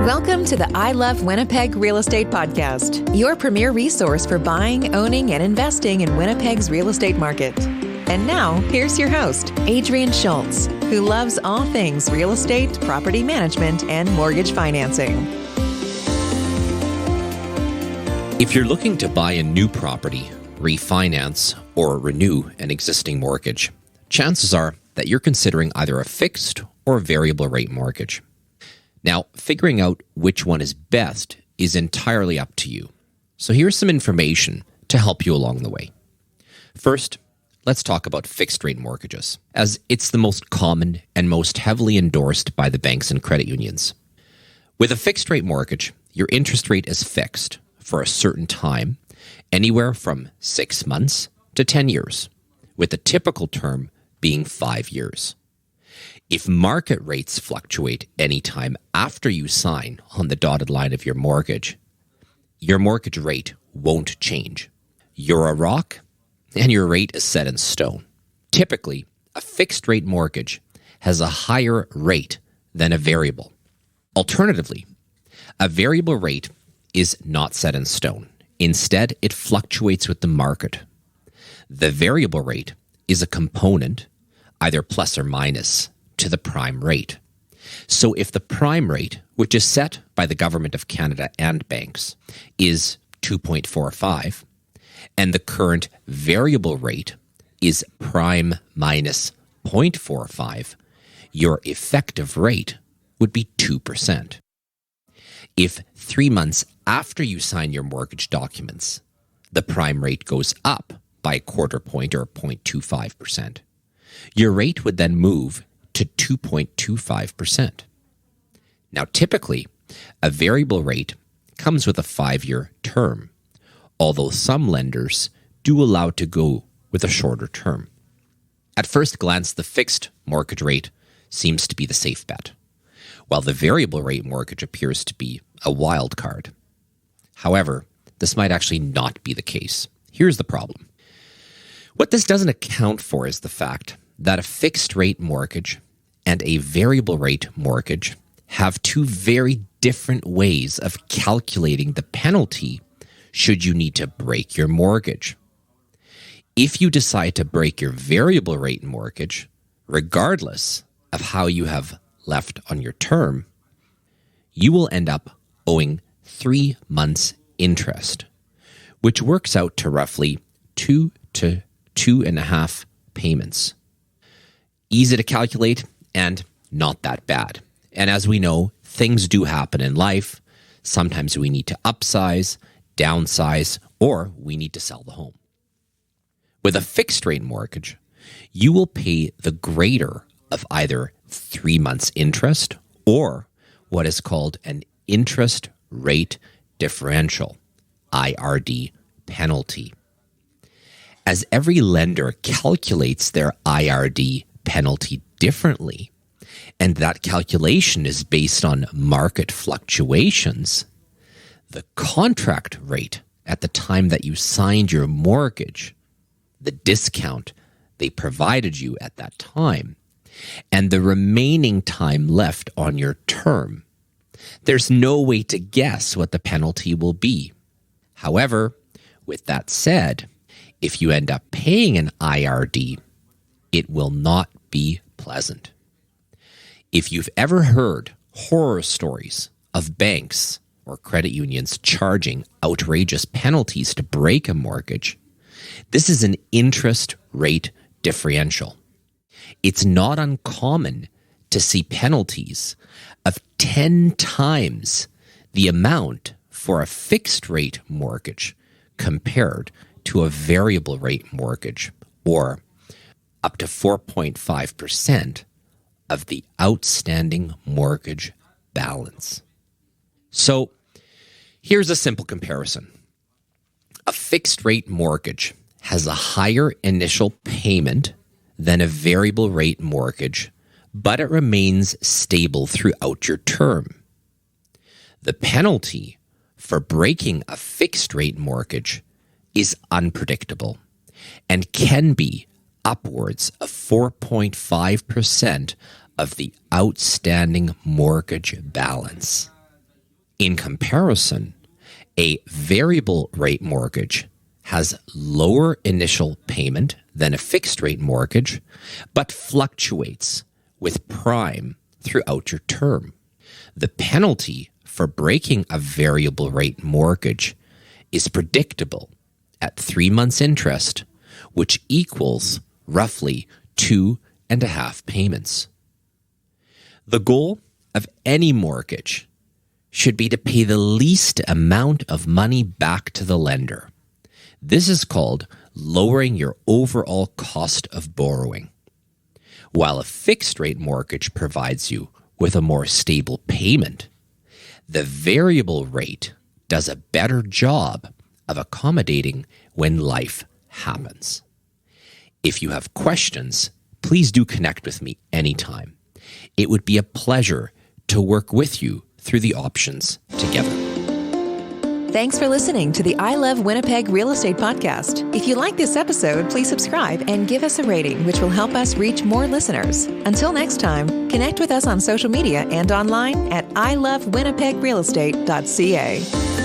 Welcome to the I Love Winnipeg Real Estate Podcast, your premier resource for buying, owning, and investing in Winnipeg's real estate market. And now, here's your host, Adrian Schultz, who loves all things real estate, property management, and mortgage financing. If you're looking to buy a new property, refinance, or renew an existing mortgage, chances are that you're considering either a fixed or variable rate mortgage. Now, figuring out which one is best is entirely up to you. So here's some information to help you along the way. First, let's talk about fixed rate mortgages, as it's the most common and most heavily endorsed by the banks and credit unions. With a fixed rate mortgage, your interest rate is fixed for a certain time, anywhere from 6 months to 10 years, with the typical term being 5 years. If market rates fluctuate anytime after you sign on the dotted line of your mortgage rate won't change. You're a rock, and your rate is set in stone. Typically, a fixed rate mortgage has a higher rate than a variable. Alternatively, a variable rate is not set in stone. Instead, it fluctuates with the market. The variable rate is a component, either plus or minus, to the prime rate. So if the prime rate, which is set by the Government of Canada and banks, is 2.45, and the current variable rate is prime minus 0.45, your effective rate would be 2%. If 3 months after you sign your mortgage documents, the prime rate goes up by a quarter point or 0.25%, your rate would then move to 2.25%. Now, typically, a variable rate comes with a 5-year term, although some lenders do allow to go with a shorter term. At first glance, the fixed mortgage rate seems to be the safe bet, while the variable rate mortgage appears to be a wild card. However, this might actually not be the case. Here's the problem. What this doesn't account for is the fact that a fixed rate mortgage and a variable rate mortgage have two very different ways of calculating the penalty should you need to break your mortgage. If you decide to break your variable rate mortgage, regardless of how you have left on your term, you will end up owing 3 months interest, which works out to roughly 2 to 2.5 payments. Easy to calculate and not that bad. And as we know, things do happen in life. Sometimes we need to upsize, downsize, or we need to sell the home. With a fixed rate mortgage, you will pay the greater of either 3 months interest or what is called an interest rate differential, IRD penalty. As every lender calculates their IRD penalty differently, and that calculation is based on market fluctuations, the contract rate at the time that you signed your mortgage, the discount they provided you at that time, and the remaining time left on your term, there's no way to guess what the penalty will be. However, with that said, if you end up paying an IRD, it will not be pleasant. If you've ever heard horror stories of banks or credit unions charging outrageous penalties to break a mortgage, this is an interest rate differential. It's not uncommon to see penalties of 10 times the amount for a fixed rate mortgage compared to a variable rate mortgage, or up to 4.5% of the outstanding mortgage balance. So here's a simple comparison. A fixed rate mortgage has a higher initial payment than a variable rate mortgage, but it remains stable throughout your term. The penalty for breaking a fixed rate mortgage is unpredictable and can be upwards of 4.5% of the outstanding mortgage balance. In comparison, a variable rate mortgage has lower initial payment than a fixed rate mortgage, but fluctuates with prime throughout your term. The penalty for breaking a variable rate mortgage is predictable at 3 months interest, which equals roughly 2.5 payments. The goal of any mortgage should be to pay the least amount of money back to the lender. This is called lowering your overall cost of borrowing. While a fixed rate mortgage provides you with a more stable payment, the variable rate does a better job of accommodating when life happens. If you have questions, please do connect with me anytime. It would be a pleasure to work with you through the options together. Thanks for listening to the I Love Winnipeg Real Estate Podcast. If you like this episode, please subscribe and give us a rating, which will help us reach more listeners. Until next time, connect with us on social media and online at ilovewinnipegrealestate.ca.